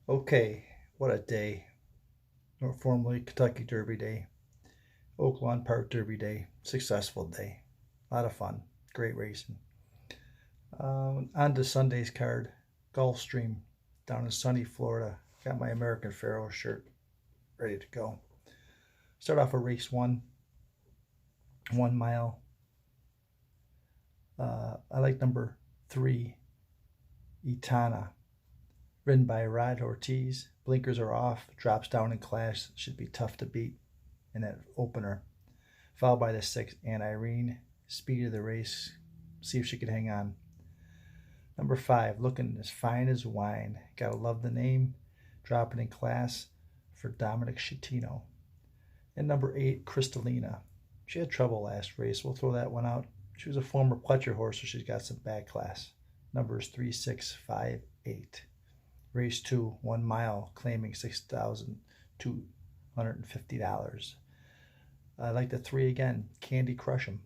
Okay, what a day. Or formerly Kentucky Derby Day, Oaklawn Park Derby Day. Successful day. A lot of fun. Great racing. On to Sunday's card, Gulfstream down in sunny Florida. Got my American Pharoah shirt ready to go. Start off with race one, 1 mile. I like number three, Etana, ridden by Rod Ortiz. Blinkers are off, drops down in class. Should be tough to beat in that opener. Followed by the six, Anne Irene. Speed of the race. See if she can hang on. Number five, looking as fine as wine. Gotta love the name. Dropping in class for Dominic Schettino. And number eight, Crystalina. She had trouble last race. We'll throw that one out. She was a former Pletcher horse, so she's got some bad class. Numbers 3, 6, 5, 8. Race 2, 1 mile, claiming $6,250. I like the three again, Candy Crush 'em.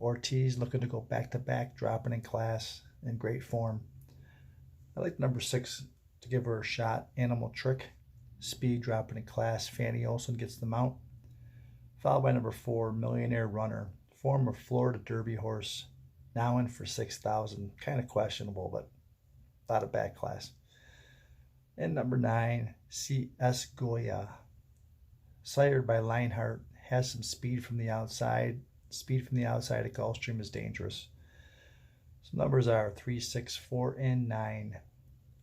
Ortiz looking to go back to back, dropping in class, in great form. I like number six to give her a shot, Animal Trick. Speed dropping in class, Fanny Olson gets the mount. Followed by number four, Millionaire Runner, former Florida Derby horse, now in for 6,000. Kind of questionable, but a lot of bad class. And number nine, C.S. Goya, sired by Lionheart, has some speed from the outside. Speed from the outside at Gulfstream is dangerous. So numbers are 3, 6, 4, and 9.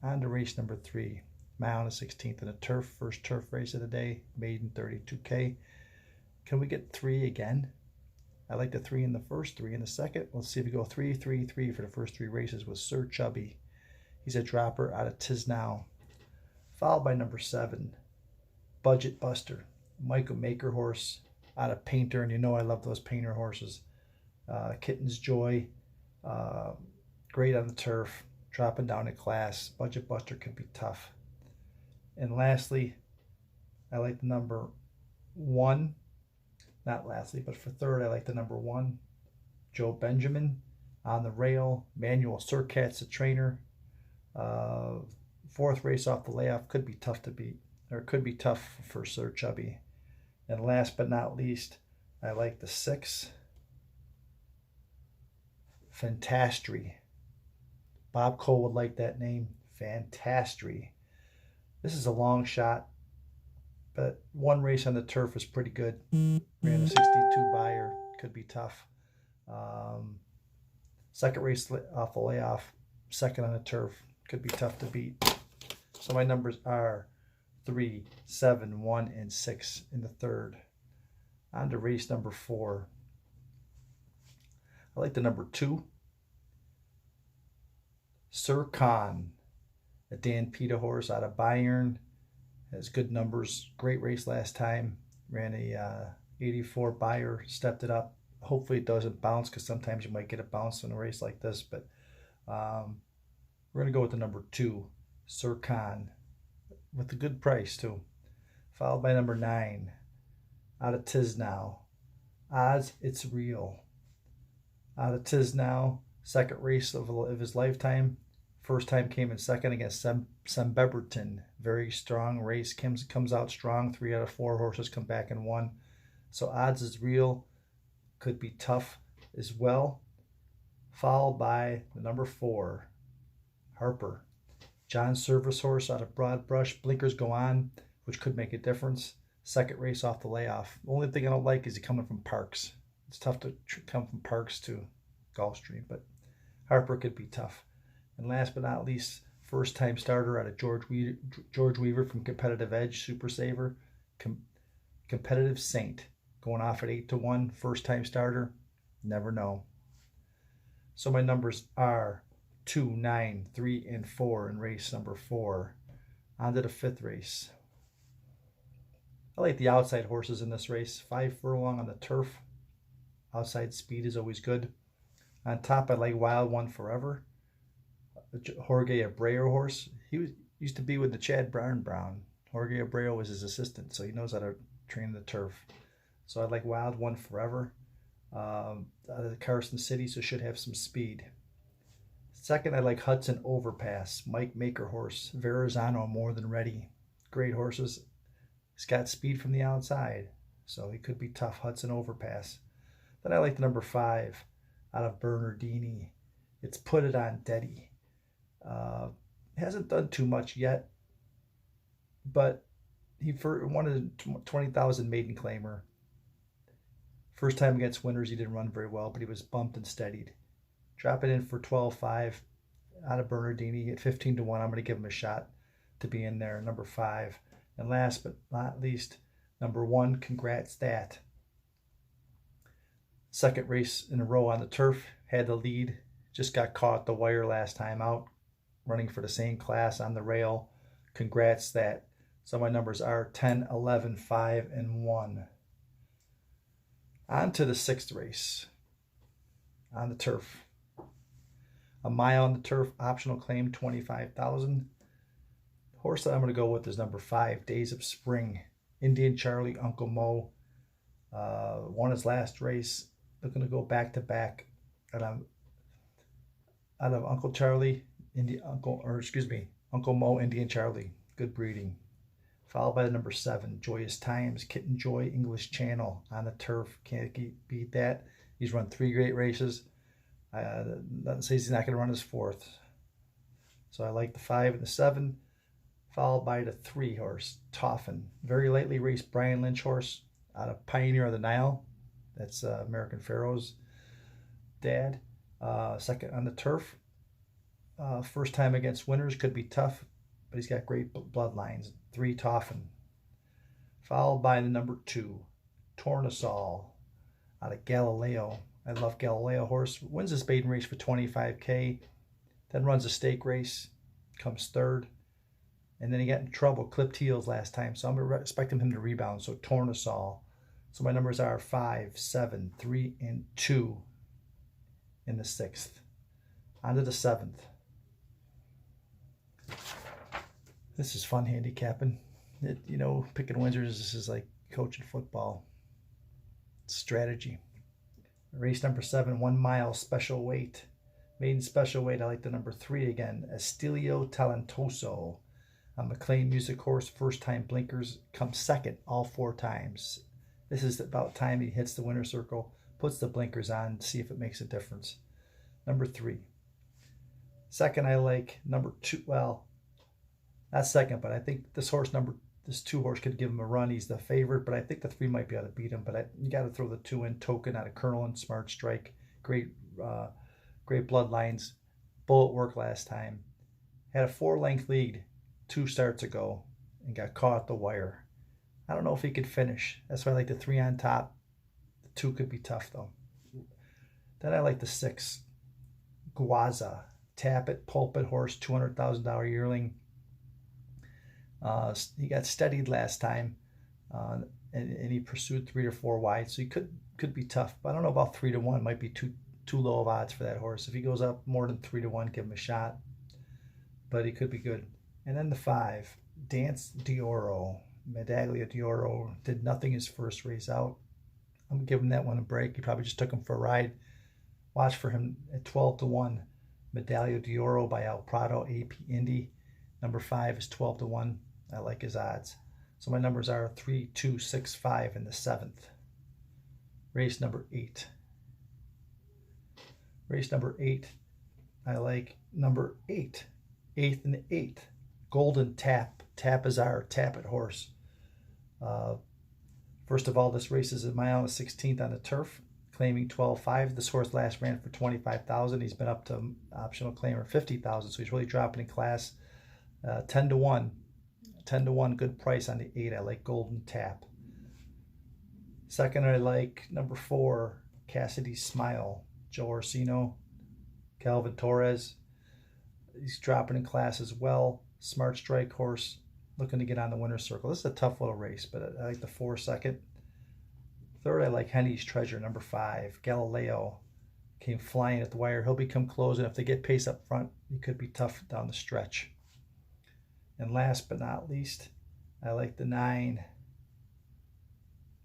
On to race number 3, mile and a 16th in a turf. First turf race of the day, maiden 32K. Can we get 3 again? I like the 3 in the first, 3 in the second. Let's see if we go 3, 3, 3 for the first 3 races with Sir Chubby. He's a dropper out of Tiznow. Followed by number 7, Budget Buster, Michael Maker horse out of Painter, and you know I love those Painter horses. Kitten's Joy, great on the turf, dropping down in class. Budget Buster could be tough. And lastly, I like the number 1. Not lastly, but for third, I like the number 1, Joe Benjamin, on the rail. Manuel Surkat's the trainer. Fourth race off the layoff, could be tough to beat, or it could be tough for Sir Chubby. And last but not least, I like the 6, Fantastri. Bob Cole would like that name, Fantastri. This is a long shot, but one race on the turf was pretty good. Ran a 62 buyer, could be tough. Second race off the layoff, second on the turf, could be tough to beat. So my numbers are 3, 7, 1, and 6 in the third. On to race number 4. I like the number 2, Sir Khan, a Dan Pita horse out of Bayern. Has good numbers. Great race last time. Ran a 84 buyer, stepped it up. Hopefully it doesn't bounce, because sometimes you might get a bounce in a race like this. But we're going to go with the number 2, Sir Khan, with a good price too. Followed by number 9, out of Tiznow, Odds It's Real. Out of Tiznow, second race of his lifetime. First time came in second against Sam Beberton. Very strong race. Comes out strong. 3 out of 4 horses come back and won. So Odds Is Real could be tough as well. Followed by the number 4, Harper. John Service horse out of Broad Brush. Blinkers go on, which could make a difference. Second race off the layoff. The only thing I don't like is he coming from Parks. It's tough to come from Parks to Gulfstream, but Harper could be tough. And last but not least, first time starter out of George Weaver from Competitive Edge, Super Saver. Competitive Saint, going off at 8-1. First time starter, never know. So my numbers are 2, 9, 3, and 4 in race number 4. On to the 5th race. I like the outside horses in this race. 5 furlong on the turf. Outside speed is always good. On top, I like Wild One Forever, Jorge Abreu horse. He used to be with the Chad Brown. Jorge Abreu was his assistant, so he knows how to train the turf. So I like Wild One Forever. Out of Carson City, so should have some speed. Second, I like Hudson Overpass, Mike Maker horse, Verrazano more than ready. Great horses. He's got speed from the outside, so he could be tough. Hudson Overpass. Then I like the number 5 out of Bernardini. It's Put It On Deddy. Hasn't done too much yet, but he won a 20,000 maiden claimer. First time against winners, he didn't run very well, but he was bumped and steadied. Drop it in for 12.5 out of Bernardini at 15 to 1. I'm going to give him a shot to be in there. Number 5. And last but not least, number 1, Congrats That. Second race in a row on the turf, had the lead, just got caught at the wire last time out, running for the same class on the rail. Congrats That. So my numbers are 10, 11, 5, and 1. On to the 6th race on the turf. A mile on the turf, optional claim, 25,000. The horse that I'm going to go with is number 5, Days of Spring. Indian Charlie, Uncle Mo. Won his last race. Looking to go back to back. Out of Uncle Charlie, Uncle Mo, Indian Charlie. Good breeding. Followed by the number 7, Joyous Times, Kitten Joy, English Channel on the turf. Can't beat that. He's run 3 great races. Nothing says he's not going to run his 4th. So I like the 5 and the 7, followed by the 3 horse, Toffin. Very lightly raced Brian Lynch horse out of Pioneer of the Nile. That's American Pharoah's dad. Second on the turf. First time against winners, could be tough, but he's got great bloodlines. 3, Toffin. Followed by the number 2, Tornasol out of Galileo. I love Galileo horse. Wins his maiden race for 25K. Then runs a stake race. Comes 3rd. And then he got in trouble. Clipped heels last time. So I'm expecting him to rebound. So Tornasol. So my numbers are 5, 7, 3, and 2 in the 6th. On to the 7th. This is fun handicapping. Picking winners, this is like coaching football. It's strategy. Race number 7, 1 mile special weight. Maiden special weight, I like the number 3 again. Estilio Talentoso. A McLean Music horse, first time blinkers, comes 2nd all 4 times. This is about time he hits the winner's circle, puts the blinkers on, see if it makes a difference. Number 3. Second, I like number 2. Well, not second, but I think this 2 horse could give him a run. He's the favorite, but I think the 3 might be able to beat him. But you got to throw the 2 in. Token out of Colonel and Smart Strike. Great bloodlines. Bullet work last time. Had a 4-length lead 2 starts ago and got caught at the wire. I don't know if he could finish. That's why I like the 3 on top. The 2 could be tough though. Then I like the 6, Guaza. Tappet, Pulpit horse, $200,000 yearling. He got steadied last time, and he pursued 3 to 4 wide, so he could be tough. But I don't know about 3 to 1. Might be too low of odds for that horse. If he goes up more than 3 to 1, give him a shot. But he could be good. And then the 5, Dance d'Oro, Medaglia d'Oro, did nothing his first race out. I'm giving that one a break. He probably just took him for a ride. Watch for him at 12 to 1. Medaglia d'Oro by El Prado, AP Indy. Number 5 is 12 to 1. I like his odds. So my numbers are 3, 2, 6, 5 in the 7th. Race number 8. Race number 8. I like number 8. 8th and the 8th. Golden Tap. Tapazar, Tappet horse. First of all, this race is a mile and 16th on the turf, claiming 12.5. This horse last ran for 25,000. He's been up to optional claimer 50,000, so he's really dropping in class. 10 to 1. 10 to 1, good price on the 8. I like Golden Tap. Second, I like number 4, Cassidy Smile. Joe Orsino, Calvin Torres. He's dropping in class as well. Smart Strike horse, looking to get on the winner's circle. This is a tough little race, but I like the 4 second. Third, I like Henny's Treasure, number 5. Galileo came flying at the wire. He'll become close, and if they get pace up front, he could be tough down the stretch. And last but not least, I like the 9,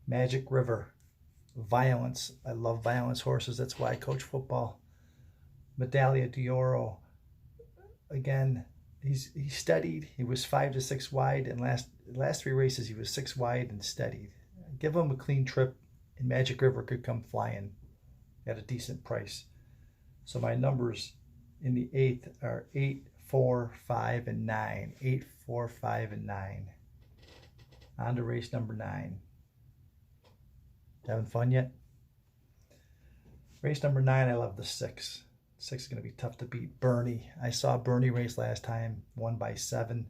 Magic River. Violence. I love violence horses. That's why I coach football. Medaglia d'Oro. again, he's steadied. He was 5 to 6 wide, and last 3 races he was 6 wide and steadied. Give him a clean trip, and Magic River could come flying at a decent price. So my numbers in the 8th are 8, 4, 5, and 9. 8, 4, 5, and 9. On to race number 9. Having fun yet? Race number 9, I love the 6. 6 is going to be tough to beat. Bernie. I saw Bernie race last time, won by 7.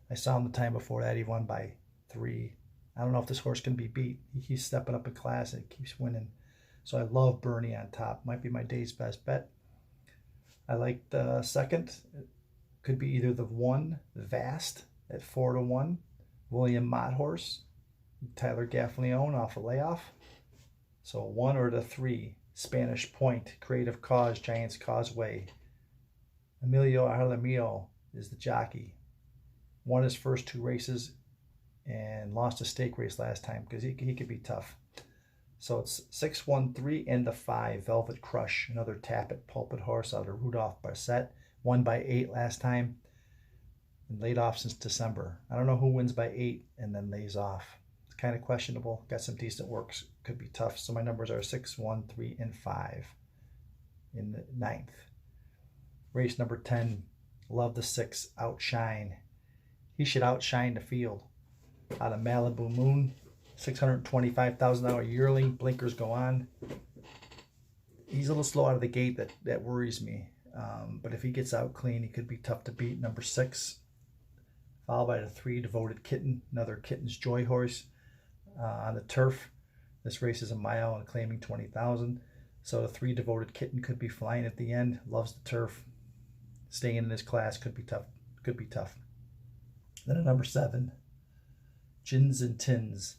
I saw him the time before that, he won by 3. I don't know if this horse can be beat. He's stepping up in class and keeps winning. So I love Bernie on top. Might be my day's best bet. I like the 2nd. It could be either the 1, Vast, at 4 to 1. William Mott horse. Tyler Gaffalione off a layoff. So 1 or the 3. Spanish Point, Creative Cause, Giants Causeway. Emilio Jaramillo is the jockey. Won his first 2 races and lost a stake race last time because he could be tough. So it's 6, 1, 3, and the 5, Velvet Crush, another Tappet Pulpit horse out of Rudolph Barset. Won by 8 last time and laid off since December. I don't know who wins by 8 and then lays off. It's kind of questionable. Got some decent works. Could be tough. So my numbers are 6, 1, 3, and 5 in the 9th. Race number 10. Love the 6, Outshine. He should outshine the field. Out of Malibu Moon. $625,000 yearling. Blinkers go on. He's a little slow out of the gate. That worries me. But if he gets out clean, he could be tough to beat. Number 6. Followed by the 3, Devoted Kitten. Another Kitten's Joy horse. On the turf. This race is a mile and claiming 20,000. So the 3, Devoted Kitten could be flying at the end. Loves the turf. Staying in this class could be tough. Could be tough. Then at number 7, Gins and Tins.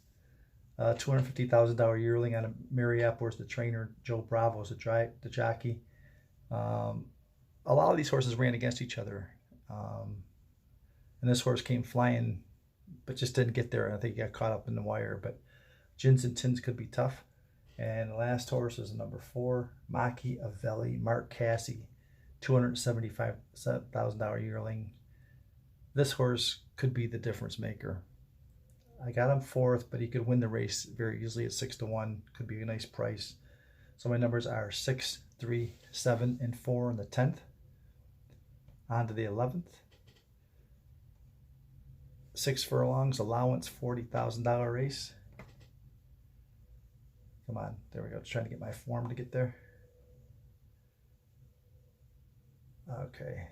$250,000 yearling on a Mariappor's the trainer. Joe Bravo's the jockey. A lot of these horses ran against each other. And this horse came flying, but just didn't get there. I think he got caught up in the wire. But Gins and Tins could be tough. And the last horse is number 4, Machiavelli, Mark Cassie. $275,000 yearling. This horse could be the difference maker. I got him 4th, but he could win the race very easily at 6 to 1. Could be a nice price. So my numbers are 6, 3, 7, and 4 in the 10th. On to the 11th. 6 furlongs, allowance, $40,000 race. Come on, there we go. Just trying to get my form to get there. Okay.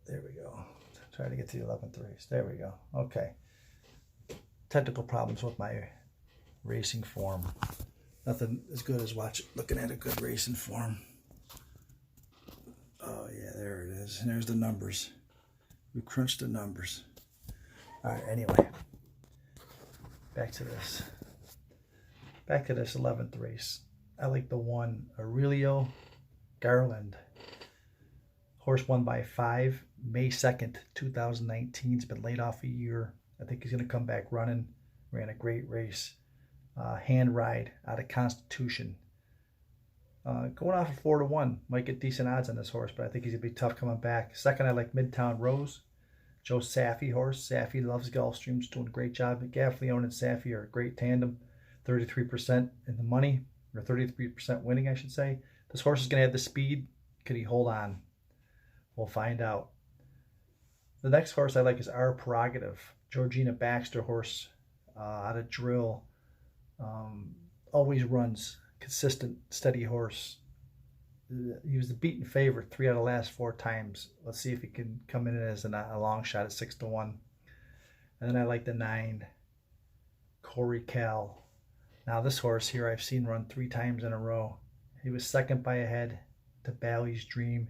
There we go. Trying to get to the 11th race. There we go. Okay. Technical problems with my racing form. Nothing as good as looking at a good racing form. Oh yeah, there it is. And there's the numbers. We crunched the numbers. All right, anyway. Back to this 11th race. I like the 1, Aurelio Garland. Horse won by 5, May 2nd, 2019. He's been laid off a year. I think he's going to come back running. Ran a great race. Hand ride out of Constitution. Going off of 4 to 1. Might get decent odds on this horse, but I think he's going to be tough coming back. 2nd, I like Midtown Rose. Joe Saffy horse. Saffy loves Gulfstream's doing a great job. Gaffalione and Saffy are a great tandem. 33% in the money, or 33% winning, I should say. This horse is going to have the speed. Could he hold on? We'll find out. The next horse I like is Our Prerogative. Georgina Baxter horse out of Drill. Always runs. Consistent, steady horse. He was the beaten favorite 3 out of the last 4 times. Let's see if he can come in as a long shot at 6 to 1. And then I like the 9, Corey Cal. Now this horse here I've seen run 3 times in a row. He was 2nd by a head to Bally's Dream.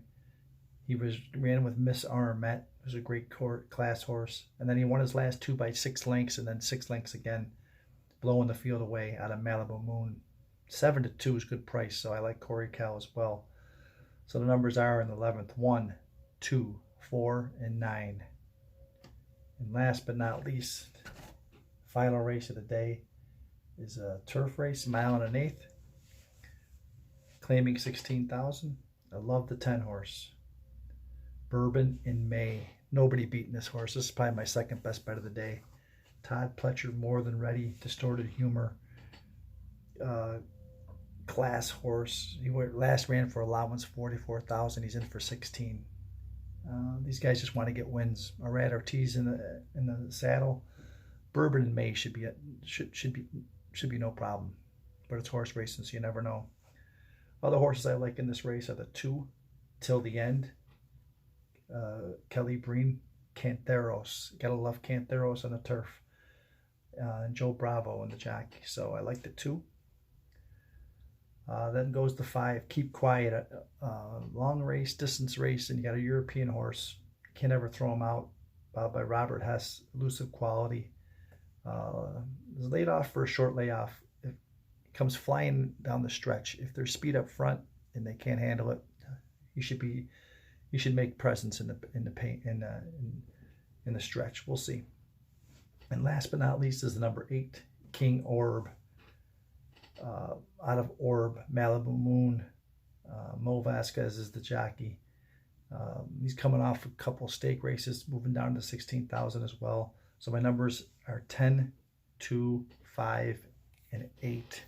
He ran with Miss Armette. It was a great class horse. And then he won his last 2 by 6 lengths and then 6 lengths again, blowing the field away out of Malibu Moon. 7 to 2 is a good price, so I like Corey Cal as well. So the numbers are in the 11th, 1, 2, 4, and 9. And last but not least, final race of the day is a turf race, 1 1/8 claiming 16,000. I love the 10 horse. Bourbon in May. Nobody beating this horse. This is probably my second best bet of the day. Todd Pletcher, more than ready. Distorted Humor. Class horse. He last ran for allowance 44,000. He's in for 16. These guys just want to get wins. Arad Ortiz in the saddle. Bourbon in May should be no problem. But it's horse racing, so you never know. Other horses I like in this race are the 2 Till the End. Kelly Breen, Canteros. Gotta love Canteros on the turf. And Joe Bravo in the jockey. So I like the 2. Then goes the 5, Keep Quiet. Long race, distance race, and you got a European horse. Can't ever throw him out. By Robert Hess, Elusive Quality. Is laid off for a short layoff. It comes flying down the stretch. If there's speed up front and they can't handle it, you should make presence in the stretch. We'll see. And last but not least is the number 8, King Orb. Out of Orb, Malibu Moon. Mo Vasquez is the jockey. He's coming off a couple stake races, moving down to 16,000 as well. So my numbers are 10, 2, 5, and 8.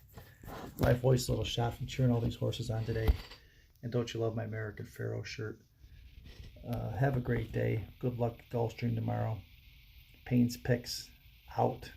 My voice a little shot from cheering all these horses on today. And don't you love my American Pharoah shirt? Have a great day. Good luck at Gulfstream tomorrow. Payne's Picks out.